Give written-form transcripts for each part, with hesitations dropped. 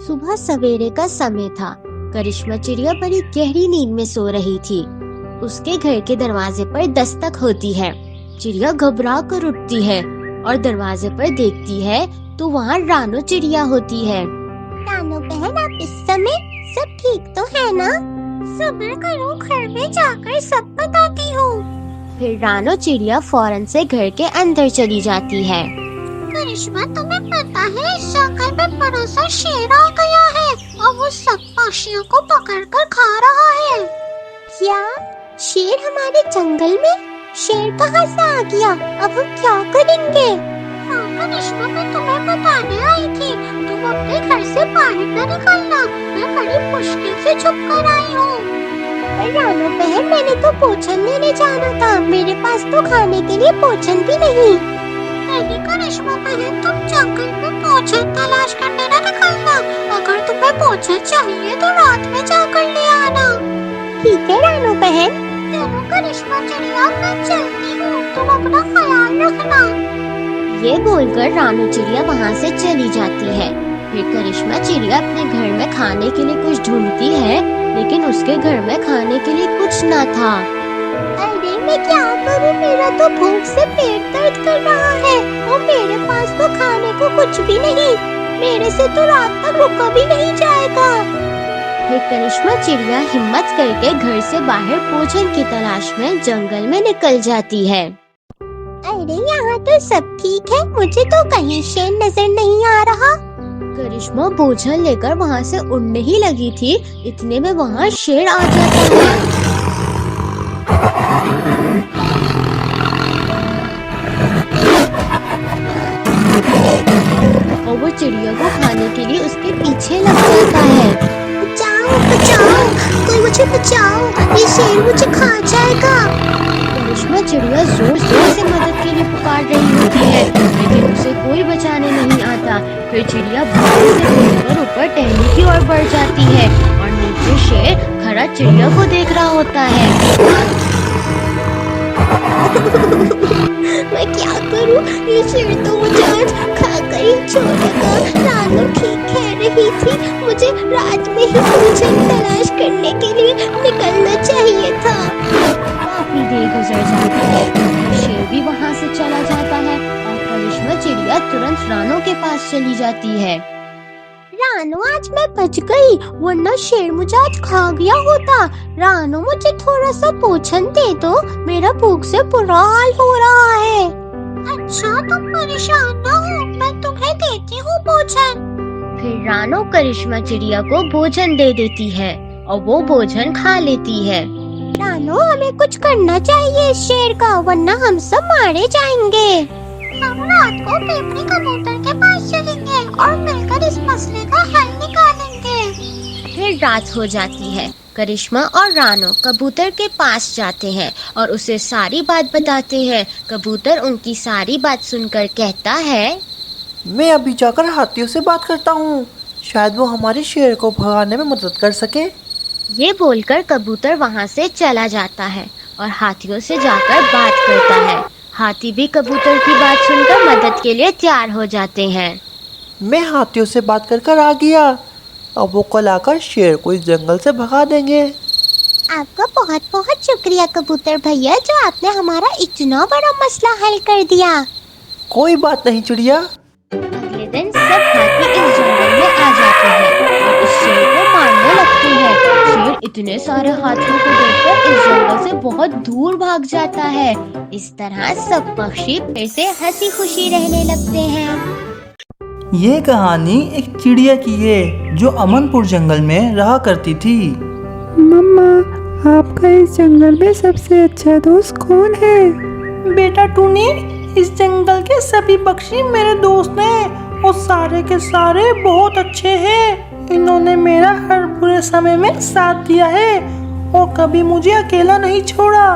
सुबह सवेरे का समय था। करिश्मा चिड़िया बड़ी गहरी नींद में सो रही थी। उसके घर के दरवाजे पर दस्तक होती है। चिड़िया घबरा कर उठती है और दरवाजे पर देखती है तो वहाँ रानो चिड़िया होती है। रानो बहन, आप इस समय सब ठीक तो है ना? सब्र करो, घर में जाकर सब बताती हूँ। फिर रानो चिड़िया फौरन से घर के अंदर चली जाती है। करिश्मा, तुम्हें पता है इस जंगल में बड़ा सा शेर आ गया है और वो सब पक्षियों को पकड़कर खा रहा है। क्या शेर हमारे जंगल में? शेर कहाँ से आ गया? अब हम क्या करेंगे? हाँ करिश्मा, मैं तुम्हें बताने आई थी, तुम अपने घर से बाहर न निकलना। मैं बड़ी मुश्किल से छुप कर आई हूँ। रानो बहन, मैंने तो भोजन लेने जाना था, मेरे पास तो खाने के लिए भोजन भी नहीं। नहीं करिश्मा बहन, तुम जंगल में भोजन तलाश करने न निकलना। अगर तुम्हें भोजन चाहिए तो रात में जाकर ले आना। ठीक है रानो बहन। चलो करिश्मा चिड़िया, मैं चलती हूँ, तुम अपना ख्याल रखना। ये बोलकर रानो चिड़िया वहाँ से चली जाती है। फिर करिश्मा चिड़िया अपने घर में खाने के लिए कुछ ढूंढती है, लेकिन उसके घर में खाने के लिए कुछ ना था। अरे मैं क्या करूँ, मेरा तो भूख से पेट दर्द कर रहा है और मेरे पास तो खाने को कुछ भी नहीं। मेरे से तो रात तक रुका भी नहीं जाएगा। फिर करिश्मा चिड़िया हिम्मत करके घर से बाहर भोजन की तलाश में जंगल में निकल जाती है। अरे यहाँ तो सब ठीक है, मुझे तो कहीं शेर नजर नहीं आ रहा। करिश्मा भोजन लेकर वहाँ से उड़ने ही लगी थी, इतने में वहाँ शेर आ जाता है। और वो चिड़िया को खाने के लिए उसके पीछे लग जाता है। बचाओ बचाओ, कोई मुझे बचाओ, ये शेर मुझे खा जाएगा। करिश्मा चिड़िया जोर जोर से मदद के लिए पुकार रही होती है, लेकिन उसे कोई बचाने नहीं आता। फिर चिड़िया भारी से उड़कर ऊपर टहनी की ओर बढ़ जाती है और नीचे शेर खड़ा चिड़िया को देख रहा होता है। मैं क्या करूं? ये शेर तो मुझे आज खाकर ही छोड़ेगा। रानो ठीक कह रही थी, मुझे रात में ही भोजन तलाश करने के लिए निकलना चाहिए था। काफी देर गुजर जाती है, शेर भी वहाँ से चला जाता है और करिश्मा चिड़िया तुरंत रानो के पास चली जाती है। रानो, आज मैं बच गई, वरना शेर मुझे आज खा गया होता। रानो, मुझे थोड़ा सा भोजन दे दो, मेरा भूख से बुरा हाल हो रहा है। अच्छा, तुम परेशान ना हो, मैं तुम्हें देती हूँ भोजन। फिर रानो करिश्मा चिड़िया को भोजन दे देती है और वो भोजन खा लेती है। रानो, हमें कुछ करना चाहिए इस शेर का, वरना हम सब मारे जाएंगे। हम रात को पेपरी कबूतर के पास चलेंगे और मिलकर इस मसले का हल निकालेंगे। फिर रात हो जाती है। करिश्मा और रानो कबूतर के पास जाते हैं और उसे सारी बात बताते हैं। कबूतर उनकी सारी बात सुनकर कहता है, मैं अभी जाकर हाथियों से बात करता हूँ, शायद वो हमारे शेर को भगाने में मदद कर सके। ये बोलकर कबूतर वहाँ से चला जाता है और हाथियों से जाकर बात करता है। हाथी भी कबूतर की बात सुनकर मदद के लिए तैयार हो जाते हैं। मैं हाथियों से बात कर आ गया, अब वो कल आकर शेर को इस जंगल से भगा देंगे। आपका बहुत बहुत शुक्रिया कबूतर भैया, जो आपने हमारा इतना बड़ा मसला हल कर दिया। कोई बात नहीं चिड़िया। अगले दिन सब हाथी इस जंगल में आ जाते हैं और इस शेर को मारने लगते हैं। शेर इतने सारे हाथियों को देखकर इस जंगल से बहुत दूर भाग जाता है। इस तरह सब पक्षी फिर से हंसी खुशी रहने लगते हैं। ये कहानी एक चिड़िया की है जो अमनपुर जंगल में रहा करती थी। मम्मा, आपका इस जंगल में सबसे अच्छा दोस्त कौन है? बेटा टूनी, इस जंगल के सभी पक्षी मेरे दोस्त हैं और सारे के सारे बहुत अच्छे हैं। इन्होंने मेरा हर बुरे समय में साथ दिया है और कभी मुझे अकेला नहीं छोड़ा।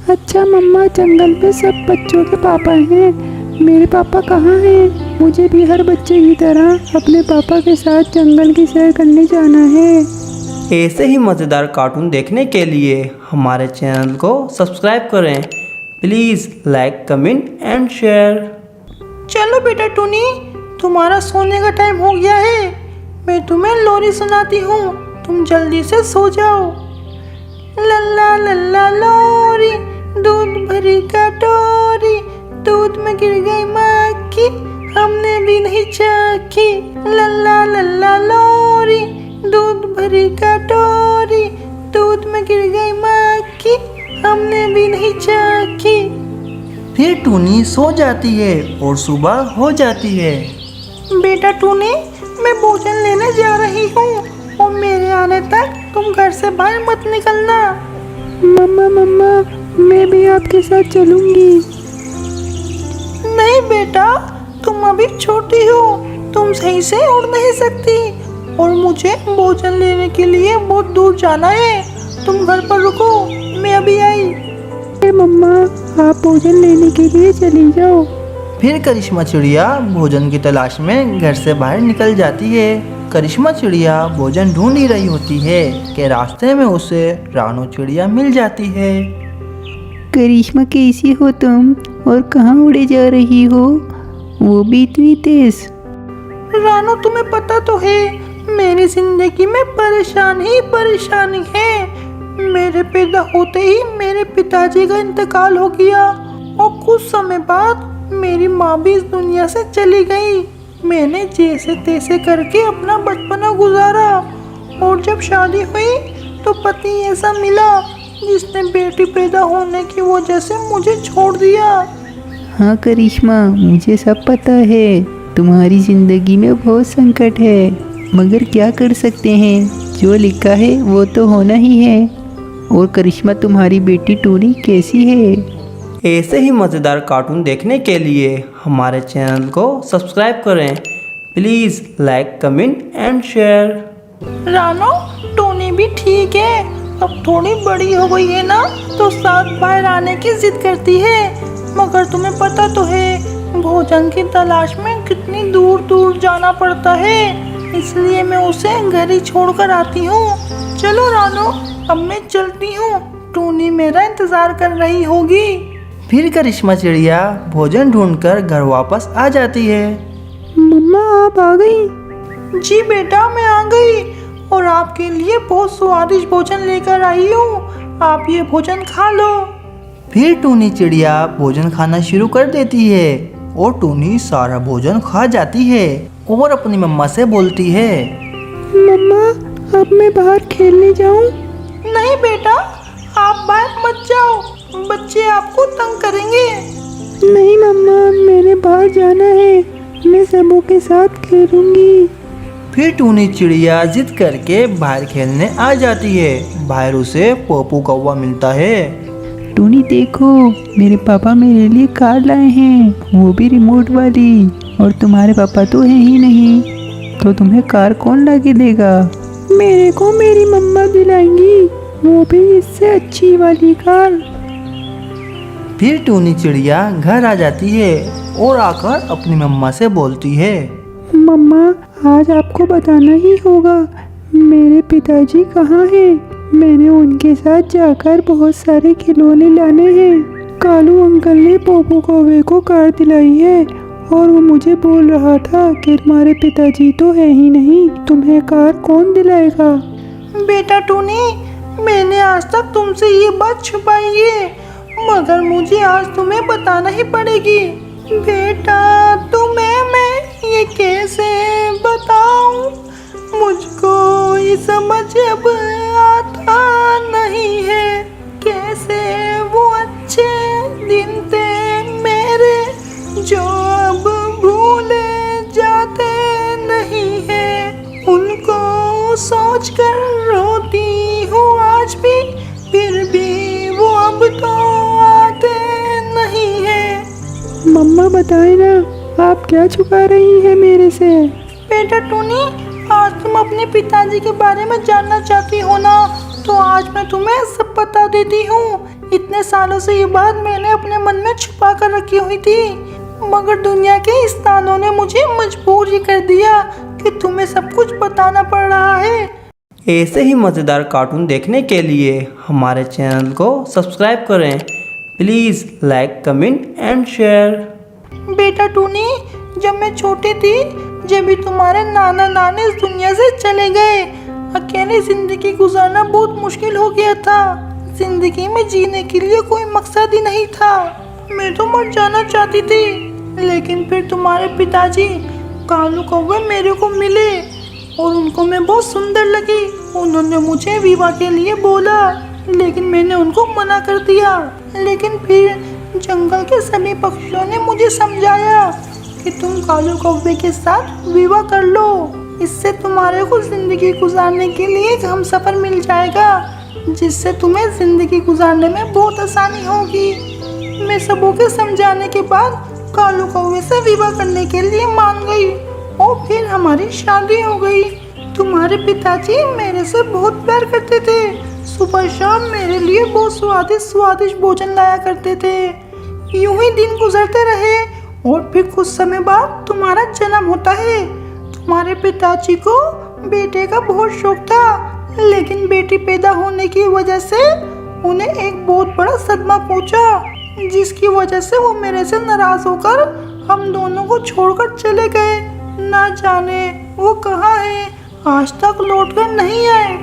अच्छा मम्मा, जंगल में सब बच्चों के पापा हैं, मेरे पापा कहाँ हैं? मुझे भी हर बच्चे की तरह अपने पापा के साथ जंगल की सैर करने जाना है। ऐसे ही मज़ेदार कार्टून देखने के लिए हमारे चैनल को सब्सक्राइब करें। Please like, comment and share. चलो बेटा टूनी, तुम्हारा सोने का टाइम हो गया है। मैं तुम्हें लोरी सुनाती हूँ, तुम जल्दी से सो जाओ। लल्ला लल्ला लोरी, दूध भरी कटोरी, दूध में गिर गई मक्खी, हमने भी नहीं चखी। लल्ला लल्ला लोरी, दूध भरी कटोरी, दूध में गिर गई मक्खी, हमने भी नहीं चखी। फिर टूनी सो जाती है और सुबह हो जाती है। बेटा टूनी, मैं भोजन लेने जा रही हूँ और मेरे आने तक तुम घर से बाहर मत निकलना। मम्मा मम्मा, मैं भी आपके साथ चलूंगी। नहीं बेटा, तुम अभी छोटी हो, तुम सही से उड़ नहीं सकती और मुझे भोजन लेने के लिए बहुत दूर जाना है। तुम घर पर रुको, मैं अभी आई। अरे मम्मा, आप भोजन लेने के लिए चली जाओ। फिर करिश्मा चिड़िया भोजन की तलाश में घर से बाहर निकल जाती है। करिश्मा चिड़िया भोजन ढूंढ ही रही होती है कि रास्ते में उसे रानो चिड़िया मिल जाती है। करिश्मा, कैसी हो तुम और कहाँ उड़े जा रही हो, वो भी इतनी तेज? रानो, तुम्हें पता तो है मेरी जिंदगी में परेशानी है। मेरे पैदा होते ही मेरे पिताजी का इंतकाल हो गया और कुछ समय बाद मेरी माँ भी इस दुनिया से चली गई। मैंने जैसे तैसे करके अपना बचपना गुजारा और जब शादी हुई तो पति ऐसा मिला जिसने बेटी पैदा होने की वजह से मुझे छोड़ दिया। हाँ करिश्मा, मुझे सब पता है। तुम्हारी ज़िंदगी में बहुत संकट है, मगर क्या कर सकते हैं, जो लिखा है वो तो होना ही है। और करिश्मा, तुम्हारी बेटी टूनी कैसी है? ऐसे ही मज़ेदार कार्टून देखने के लिए हमारे चैनल को सब्सक्राइब करें। Please like, comment and share. रानो, टोनी भी ठीक है, अब थोड़ी बड़ी हो गई है ना, तो साथ बाहर आने की जिद करती है। मगर तुम्हें पता तो है भोजन की तलाश में कितनी दूर दूर जाना पड़ता है, इसलिए मैं उसे घर ही छोड़कर आती हूँ। चलो रानो, अब मैं चलती हूँ, टोनी मेरा इंतजार कर रही होगी। फिर करिश्मा चिड़िया भोजन ढूंढकर घर वापस आ जाती है। मम्मा, आप आ गई? जी बेटा, मैं आ गई और आपके लिए बहुत स्वादिष्ट भोजन लेकर आई हूँ, आप ये भोजन खा लो। फिर टूनी चिड़िया भोजन खाना शुरू कर देती है और टूनी सारा भोजन खा जाती है और अपनी मम्मा से बोलती है, मम्मा, अब मैं बाहर खेलने जाऊं? नहीं बेटा, आप बाहर मत जाओ, बच्चे आपको तंग करेंगे। नहीं मम्मा, मैंने बाहर जाना है, मैं सबों के साथ खेलूंगी। फिर टूनी चिड़िया जिद करके बाहर खेलने आ जाती है। बाहर उसे पोपू कौवा मिलता है। टूनी देखो, मेरे पापा मेरे लिए कार लाए हैं, वो भी रिमोट वाली, और तुम्हारे पापा तो हैं ही नहीं, तो तुम्हें कार कौन ला के देगा? मेरे को मेरी मम्मा दिलाएंगी, वो भी इससे अच्छी वाली कार। फिर टूनी चिड़िया घर आ जाती है और आकर अपनी मम्मा से बोलती है, मम्मा, आज आपको बताना ही होगा, मेरे पिताजी कहाँ हैं? मैंने उनके साथ जाकर बहुत सारे खिलौने लाने हैं। कालू अंकल ने पोपू कौवे को कार दिलाई है और वो मुझे बोल रहा था कि तुम्हारे पिताजी तो है ही नहीं, तुम्हें कार कौन दिलाएगा? बेटा टूनी, मैंने आज तक तुमसे ये बात छुपाई है, मगर मुझे आज तुम्हें बताना ही पड़ेगी। बेटा तुम्हें मैं ये कैसे बताऊं, मुझको ये समझ अब आता नहीं है, कैसे वो अच्छे दिन थे मेरे जो अब भूले जाते नहीं है, उनको सोच कर रोती हूँ आज भी, फिर भी वो अब तो आते नहीं है। मम्मा बताए ना, आप क्या छुपा रही हैं मेरे से? बेटा टूनी, आज तुम अपने पिताजी के बारे में जानना चाहती हो ना, तो आज मैं तुम्हें सब बता देती हूँ। इतने सालों से ये बात मैंने अपने मन में छुपा कर रखी हुई थी, मगर दुनिया के इंसानों ने मुझे मजबूर ही कर दिया कि तुम्हें सब कुछ बताना पड़ रहा है। ऐसे ही मज़ेदार कार्टून देखने के लिए हमारे चैनल को सब्सक्राइब करें। Please like, comment and share. बेटा टूनी, जब मैं छोटी थी, जब भी तुम्हारे नाना नानी इस दुनिया से चले गए। अकेली जिंदगी गुजारना बहुत मुश्किल हो गया था। जिंदगी में जीने के लिए कोई मकसद ही नहीं था। मैं तो मर जाना चाहती थी, लेकिन फिर तुम्हारे पिताजी कालू कौवे मेरे को मिले और उनको मैं बहुत सुंदर लगी। उन्होंने मुझे विवाह के लिए बोला, लेकिन मैंने उनको मना कर दिया। लेकिन फिर जंगल के सभी पक्षियों ने मुझे समझाया कि तुम कालू कौवे के साथ विवाह कर लो, इससे तुम्हारे को जिंदगी गुजारने के लिए एक हमसफर मिल जाएगा, जिससे तुम्हें जिंदगी गुजारने में बहुत आसानी होगी। मैं सबों के समझाने के बाद कालू कौवे से विवाह करने के लिए मान गई और फिर हमारी शादी हो गई। तुम्हारे पिताजी मेरे से बहुत प्यार करते थे। सुबह शाम मेरे लिए बहुत स्वादिष्ट भोजन लाया करते थे। यूं ही दिन गुजरते रहे और फिर कुछ समय बाद तुम्हारा जन्म होता है। तुम्हारे पिताजी को बेटे का बहुत शौक था, लेकिन बेटी पैदा होने की वजह से उन्हें एक बहुत बड़ा सदमा पहुंचा, जिसकी वजह से वो मेरे से नाराज होकर हम दोनों को छोड़कर चले गए। ना जाने वो कहाँ है, आज तक लौट कर नहीं आए।